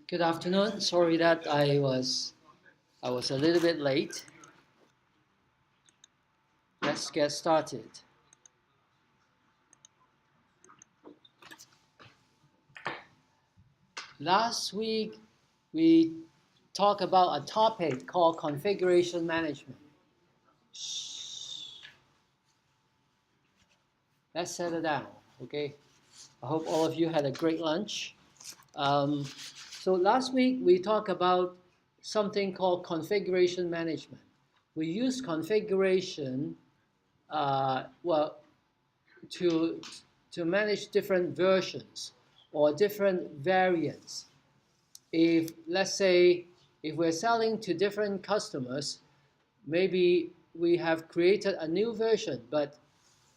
Good afternoon. Sorry that I was a little bit late. Let's get started. Last week we talked about a topic called configuration management. Let's settle down, okay? I hope all of you had a great lunch. So last week we talked about something called configuration management. We use configuration, well, to manage different versions or different variants. If let's say if we're selling to different customers, maybe we have created a new version, but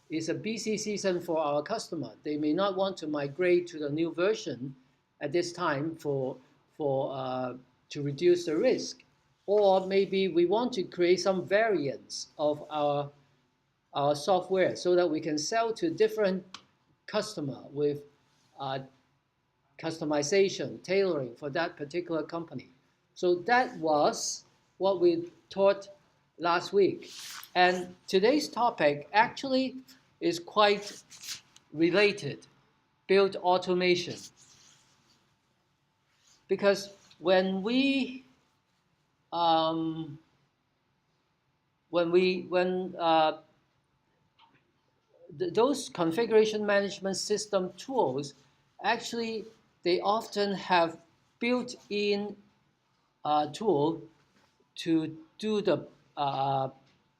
it's a busy season for our customer. They may not want to migrate to the new version at this time to reduce the risk. Or maybe we want to create some variants of our software so that we can sell to different customer with customization, tailoring for that particular company. So that was what we taught last week. And today's topic actually is quite related, build automation. Because when those configuration management system tools, actually they often have built-in tool to do the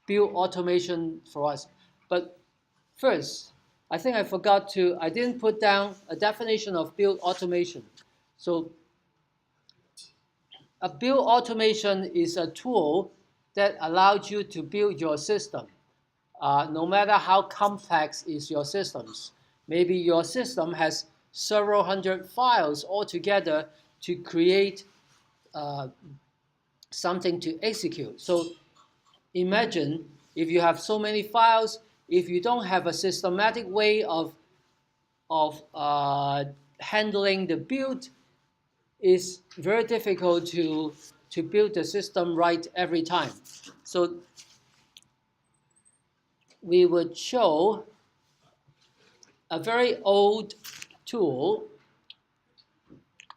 build automation for us. But first, I think I didn't put down a definition of build automation. So a build automation is a tool that allows you to build your system. No matter how complex is your systems. Maybe your system has several hundred files altogether to create something to execute. So imagine if you have so many files, if you don't have a systematic way of handling the build, it's very difficult to build the system right every time. So we would show a very old tool,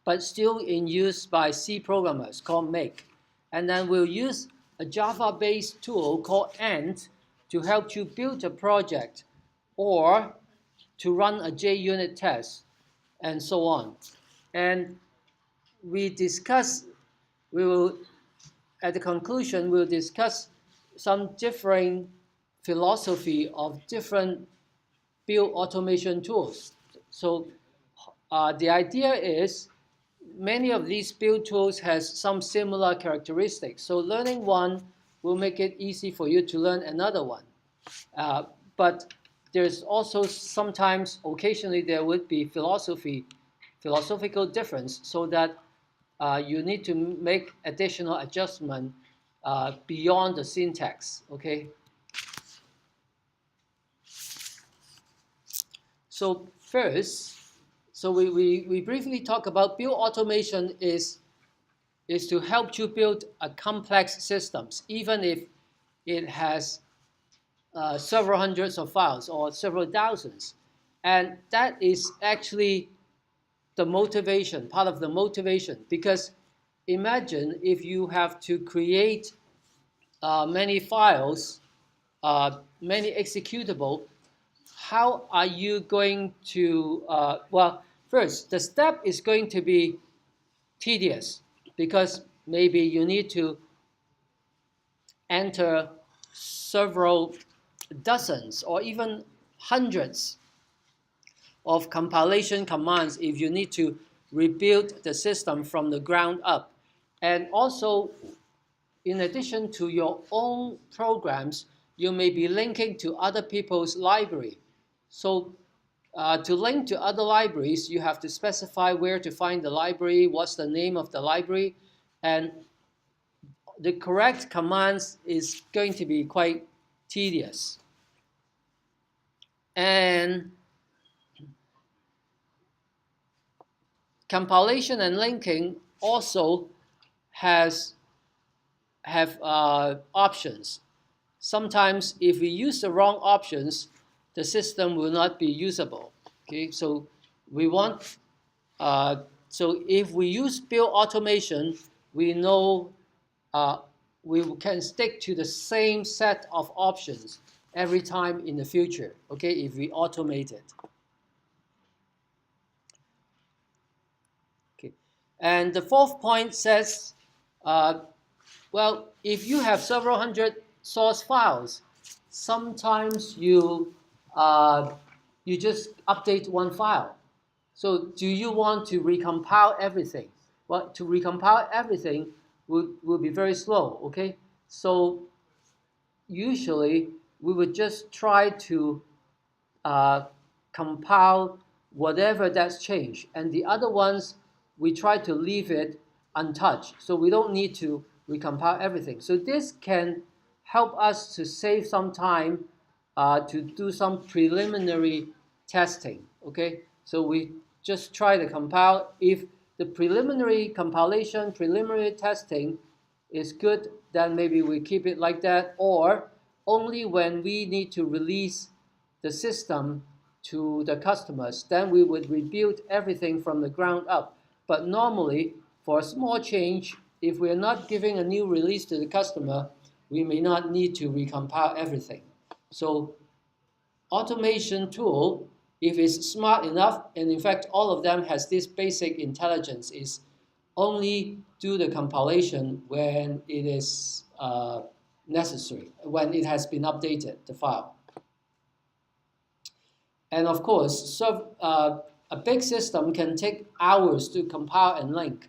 but still in use by C programmers called Make. And then we'll use a Java-based tool called Ant to help you build a project or to run a JUnit test and so on. And at the conclusion, we'll discuss some different philosophy of different build automation tools. So the idea is many of these build tools has some similar characteristics. So learning one will make it easy for you to learn another one. But there's also sometimes, occasionally, there would be philosophical difference so that you need to make additional adjustment beyond the syntax, okay? So first, we briefly talk about build automation is to help you build a complex systems, even if it has several hundreds of files or several thousands. And that is actually the motivation, part of the motivation, because imagine if you have to create many files, many executable, how are you going to, well, first, the step is going to be tedious because maybe you need to enter several dozens or even hundreds of compilation commands if you need to rebuild the system from the ground up. And also, in addition to your own programs, you may be linking to other people's library. So to link to other libraries, you have to specify where to find the library, what's the name of the library, and the correct commands is going to be quite tedious. And compilation and linking also have options. Sometimes if we use the wrong options, the system will not be usable. Okay, so we want so if we use build automation, we know we can stick to the same set of options every time in the future. Okay, if we automate it. Okay, and the fourth point says, well, if you have several hundred source files, sometimes you just update one file. So do you want to recompile everything? Well, to recompile everything will be very slow, okay? So usually we would just try to compile whatever that's changed, and the other ones we try to leave it untouched, so we don't need to recompile everything. So this can help us to save some time to do some preliminary testing. Okay, so we just try to compile. If the preliminary compilation, preliminary testing is good, then maybe we keep it like that, or only when we need to release the system to the customers, then we would rebuild everything from the ground up. But normally, for a small change, if we're not giving a new release to the customer, we may not need to recompile everything. So automation tool, if it's smart enough, and in fact all of them has this basic intelligence, is only do the compilation when it is necessary, when it has been updated, the file. And of course, so, a big system can take hours to compile and link.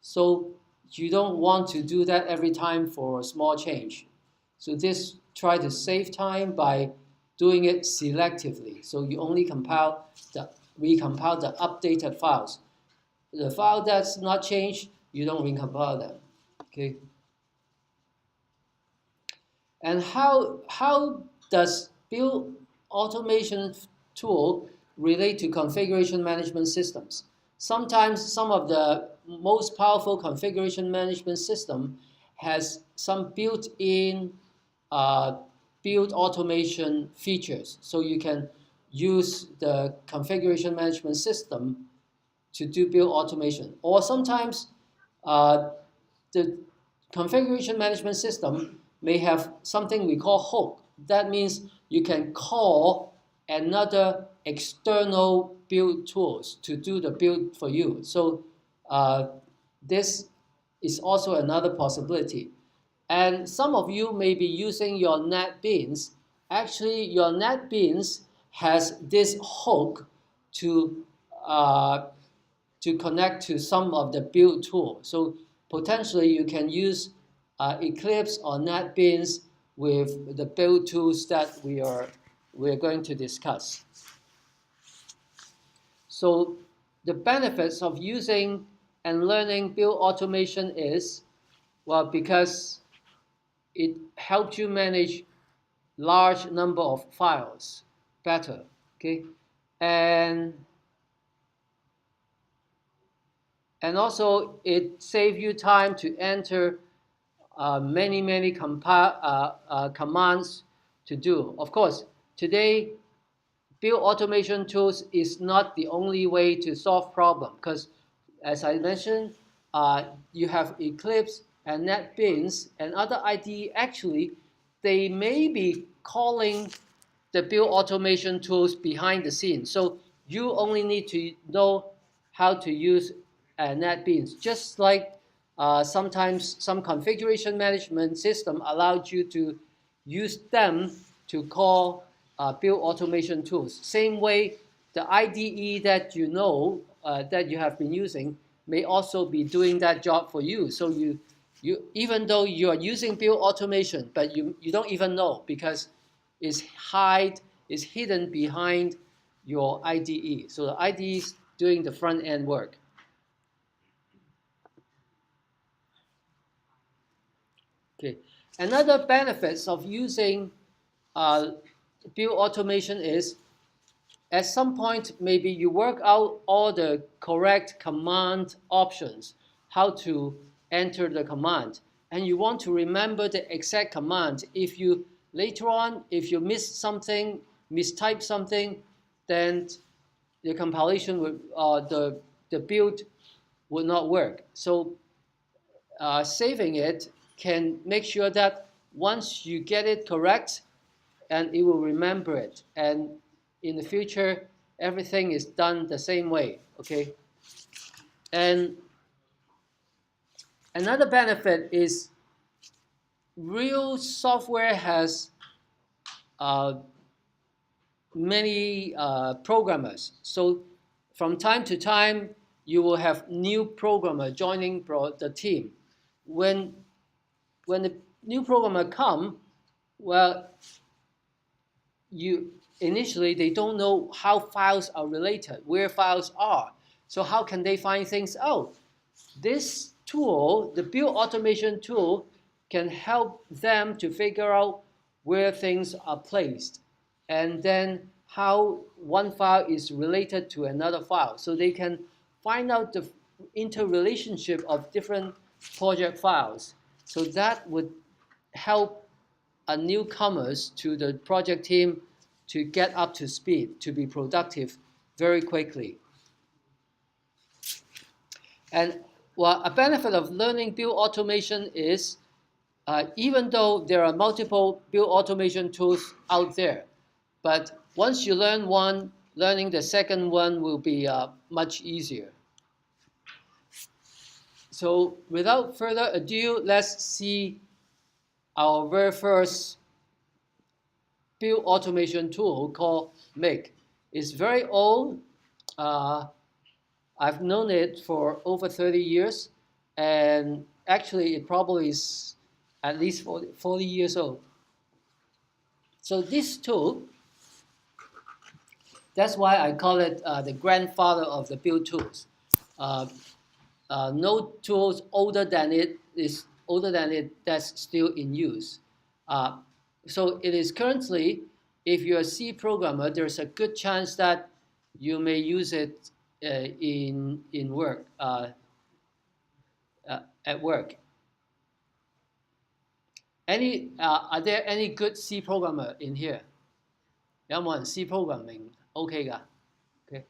So you don't want to do that every time for a small change. So this try to save time by doing it selectively. So you only recompile the updated files. The file that's not changed, you don't recompile them. Okay. And how does build automation tool relate to configuration management systems? Sometimes some of the most powerful configuration management system has some built-in build automation features. So you can use the configuration management system to do build automation. Or sometimes the configuration management system may have something we call hook. That means you can call another external build tools to do the build for you. So this is also another possibility. And some of you may be using your NetBeans. Actually, your NetBeans has this hook to connect to some of the build tools. So potentially you can use Eclipse or NetBeans with the build tools that we're going to discuss. So the benefits of using and learning build automation is, well, because it helps you manage large number of files better, okay? And also it saves you time to enter many commands to do. Of course, today build automation tools is not the only way to solve problem, because as I mentioned, you have Eclipse and NetBeans and other IDE. Actually, they may be calling the build automation tools behind the scenes. So you only need to know how to use NetBeans. Just like sometimes some configuration management system allows you to use them to call build automation tools. Same way, the IDE that you know that you have been using may also be doing that job for you. So you even though you are using build automation, but you don't even know, because it's hidden behind your IDE. So the IDE is doing the front end work. Okay. Another benefits of using build automation is, at some point maybe you work out all the correct command options, how to enter the command. And you want to remember the exact command. If you later on, if you miss something, mistype something, then the compilation would, the build would not work. So saving it can make sure that once you get it correct, and it will remember it. And in the future, everything is done the same way, okay? And another benefit is real software has many programmers. So from time to time, you will have new programmer joining the team. When the new programmer come, well, initially they don't know how files are related, where files are. So how can they find things out? This tool, the build automation tool, can help them to figure out where things are placed and then how one file is related to another file. So they can find out the interrelationship of different project files. So that would help newcomers to the project team to get up to speed, to be productive very quickly. And well, a benefit of learning build automation is even though there are multiple build automation tools out there, but once you learn one, learning the second one will be much easier. So without further ado, let's see our very first build automation tool called Make. It's very old. I've known it for over 30 years, and actually it probably is at least 40 years old. So this tool, that's why I call it the grandfather of the build tools. No tools older than it that's still in use. So it is currently, if you're a C programmer, there's a good chance that you may use it in work, at work. Are there any good C programmer in here? 有冇人 C programming OK 㗎? Okay.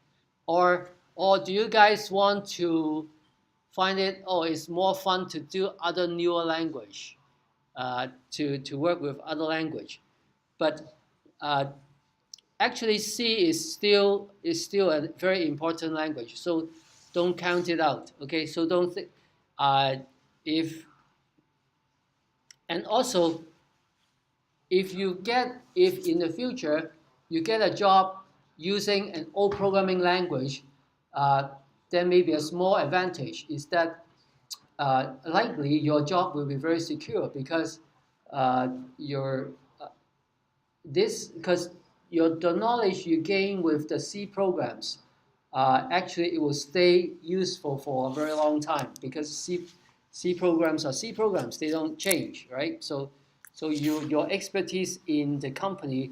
Or do you guys want to find it, it's more fun to do other newer language, to work with other language? But actually C is still a very important language, so don't count it out, okay? So don't think, and also, if in the future you get a job using an old programming language, there may be a small advantage, is that likely your job will be very secure because the knowledge you gain with the C programs, actually it will stay useful for a very long time because C programs are C programs, they don't change, right? So your expertise in the company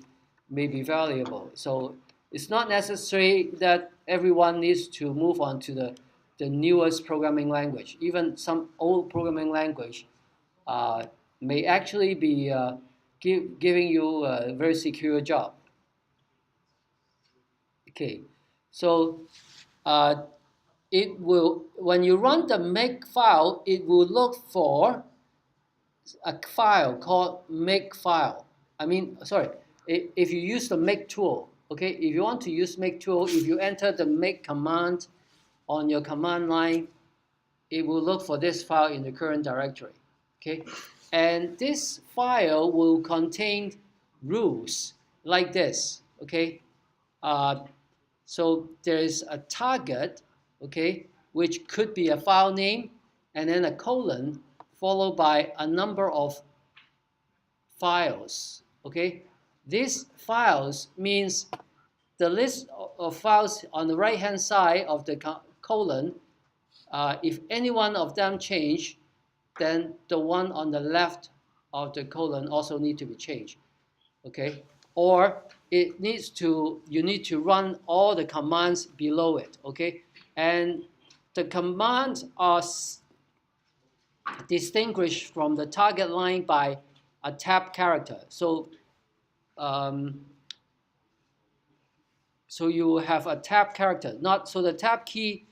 may be valuable. So it's not necessary that everyone needs to move on to the newest programming language. Even some old programming language may actually be giving you a very secure job. Okay, so it will, when you run the make file, it will look for a file called make file. If you use the make tool, okay, if you want to use make tool, if you enter the make command on your command line, it will look for this file in the current directory, okay? And this file will contain rules like this, okay? So there is a target, okay, which could be a file name and then a colon followed by a number of files, okay? These files means the list of files on the right-hand side of the colon, if any one of them change, then the one on the left of the colon also need to be changed, okay? Or you need to run all the commands below it, okay? And the commands are distinguished from the target line by a tab character. So you have a tab character. So the tab key,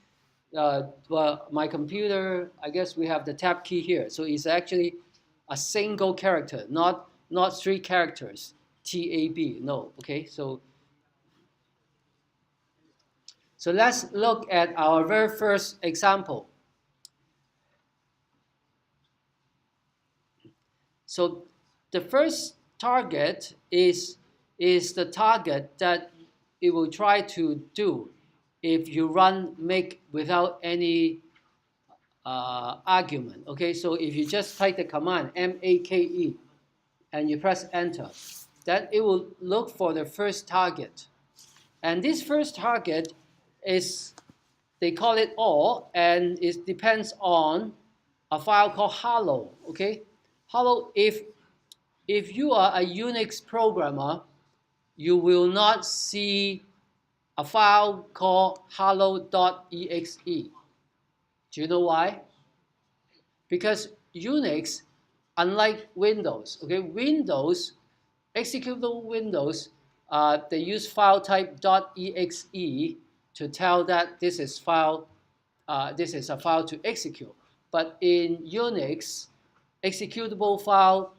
well, my computer, I guess we have the tab key here. So it's actually a single character, not 3 characters, TAB, no, okay? So let's look at our very first example. So the first target is the target that it will try to do if you run make without any argument. Okay, so if you just type the command make and you press enter, then it will look for the first target. And this first target is, they call it all, and it depends on a file called hello. Okay, hello, if you are a Unix programmer, you will not see a file called hello.exe. Do you know why? Because Unix, unlike Windows, okay, Windows, executable Windows, they use file type .exe to tell that this is a file to execute. But in Unix, executable file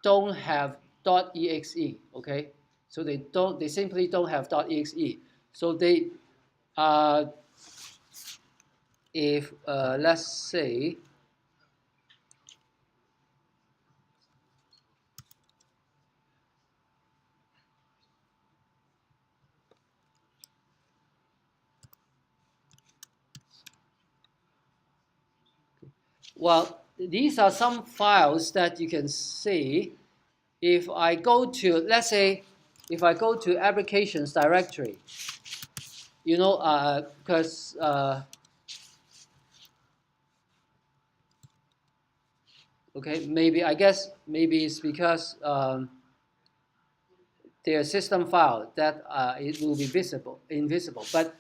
don't have .exe, okay? So they simply don't have .exe. So they, if let's say, well, these are some files that you can see. If I go to, let's say, if I go to applications directory, you know, because okay, maybe it's because their system file that it will be invisible. But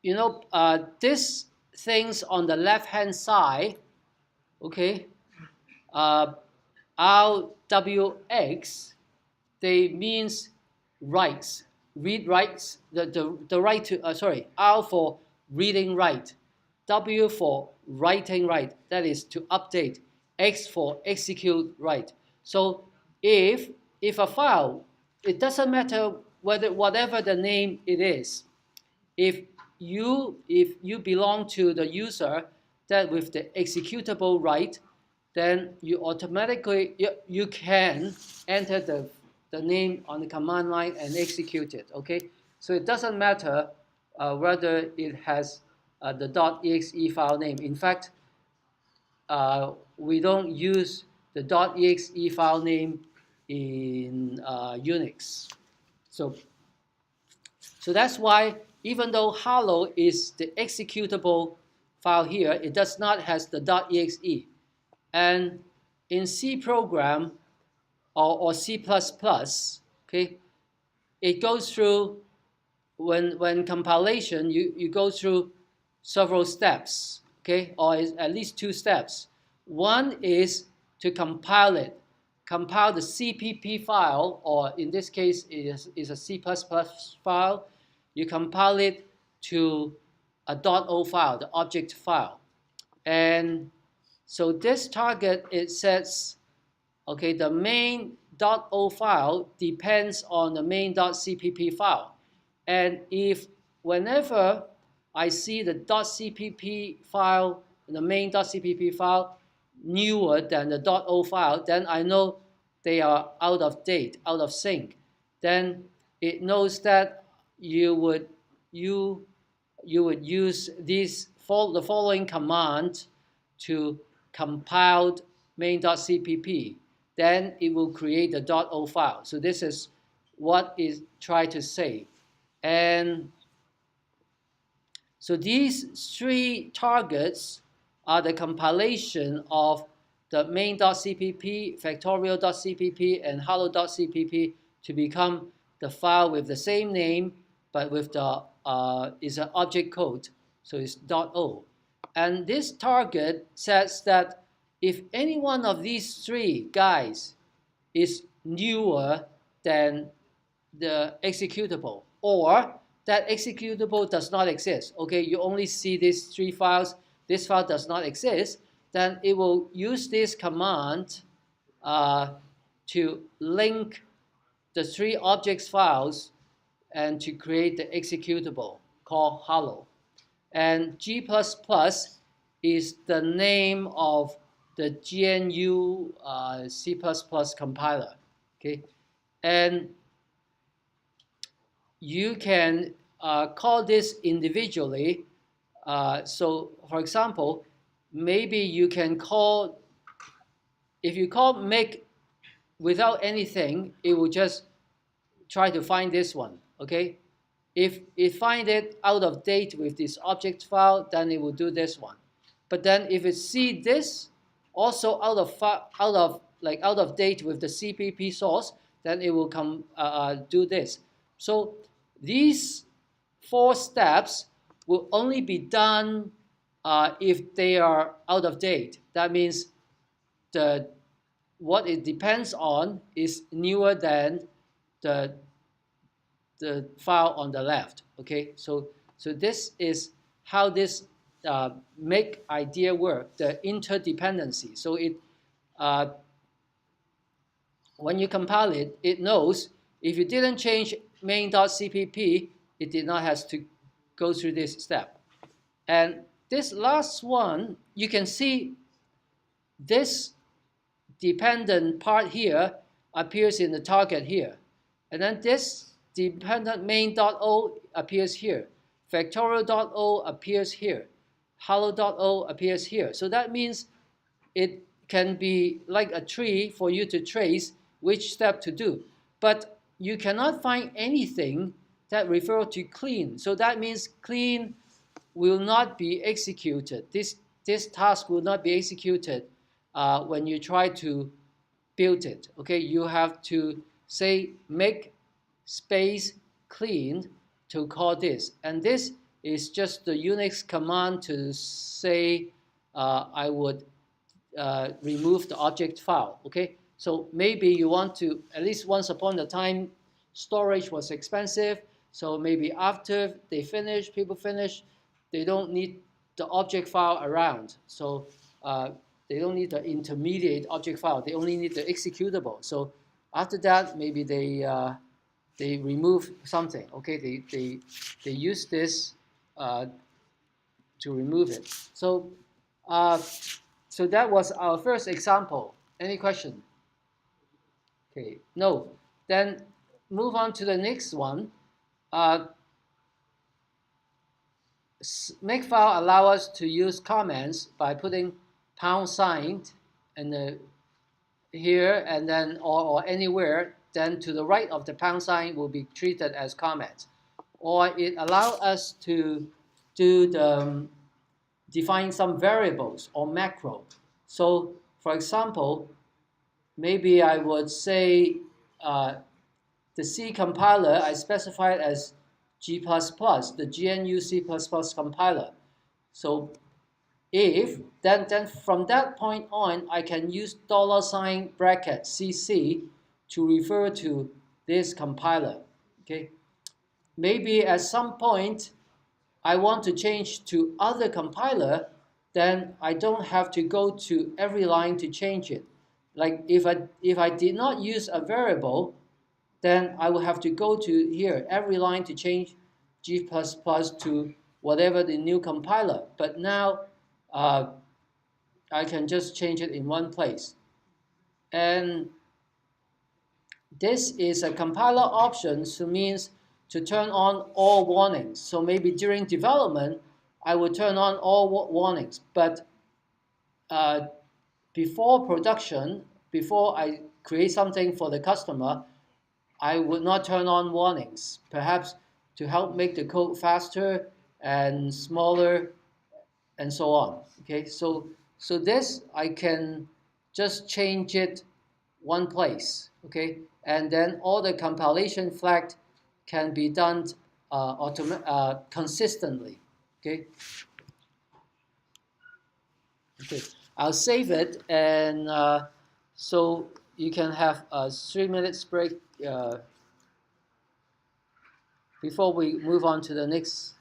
you know, these things on the left-hand side, okay, RWX, they means rights, read rights, the right to, sorry, R for reading right, W for writing right, that is to update, X for execute right. So if a file, it doesn't matter whatever the name it is, if you belong to the user that with the executable right, then you automatically you can enter the name on the command line and execute it. Okay, so it doesn't matter whether it has the .exe file name. In fact, we don't use the .exe file name in Unix. So that's why, even though hello is the executable file here, it does not has the .exe. And in C program or C++, okay, it goes through, when compilation, you go through several steps, okay, or at least 2 steps. One is to compile it, compile the CPP file, or in this case is a C++ file. You compile it to a .o file, the object file. And so this target, it says, okay, the main.o file depends on the main.cpp file. And if whenever I see the .cpp file, the main.cpp file, newer than the .o file, then I know they are out of date, out of sync. Then it knows that you would use the following command to compile main.cpp. Then it will create the .o file. So this is what it tries to say. And so these 3 targets are the compilation of the main.cpp, factorial.cpp, and hello.cpp to become the file with the same name, but with the is an object code, so it's .o. And this target says that if any one of these three guys is newer than the executable, or that executable does not exist, okay, you only see these three files, this file does not exist, then it will use this command to link the three objects files and to create the executable called hello. And G++ is the name of the GNU C++ compiler. Okay, and you can call this individually. So, for example, maybe you can call, if you call make without anything, it will just try to find this one. Okay, if it find it out of date with this object file, then it will do this one. But then if it see this also out of date with the CPP source, then it will come do this. So these four steps will only be done if they are out of date. That means what it depends on is newer than the file on the left. Okay, so this is how this make idea work, the interdependency. So it when you compile it, it knows if you didn't change main.cpp, it did not have to go through this step. And this last one, you can see this dependent part here appears in the target here. And then this dependent main.o appears here. Factorial.o appears here. Hello.o appears here. So that means it can be like a tree for you to trace which step to do. But you cannot find anything that refers to clean. So that means clean will not be executed. This task will not be executed when you try to build it. Okay, you have to say make space clean to call this, and this is just the Unix command to say I would remove the object file. Okay, so maybe you want to, at least once upon a time, storage was expensive, so maybe after people finish, they don't need the object file around, so they don't need the intermediate object file, they only need the executable. So after that, maybe they remove something. Okay, they use this to remove it. So so that was our first example. Any question? Okay, no. Then move on to the next one. Makefile allow us to use comments by putting # and here and then or anywhere. Then to the right of the # will be treated as comments. Or it allows us to do define some variables or macro. So for example, maybe I would say the C compiler I specified as G++, the GNU C++ compiler. So if then from that point on, I can use $CC to refer to this compiler. Okay, maybe at some point I want to change to other compiler, then I don't have to go to every line to change it. Like if I did not use a variable, then I will have to go to here every line to change G++ to whatever the new compiler. But now I can just change it in one place. And this is a compiler option, so means to turn on all warnings. So maybe during development, I would turn on all warnings. But before production, before I create something for the customer, I would not turn on warnings, perhaps to help make the code faster and smaller and so on. Okay, so this I can just change it one place. Okay, and then all the compilation flag can be done consistently. Okay. Okay, I'll save it, and so you can have a 3 minutes break before we move on to the next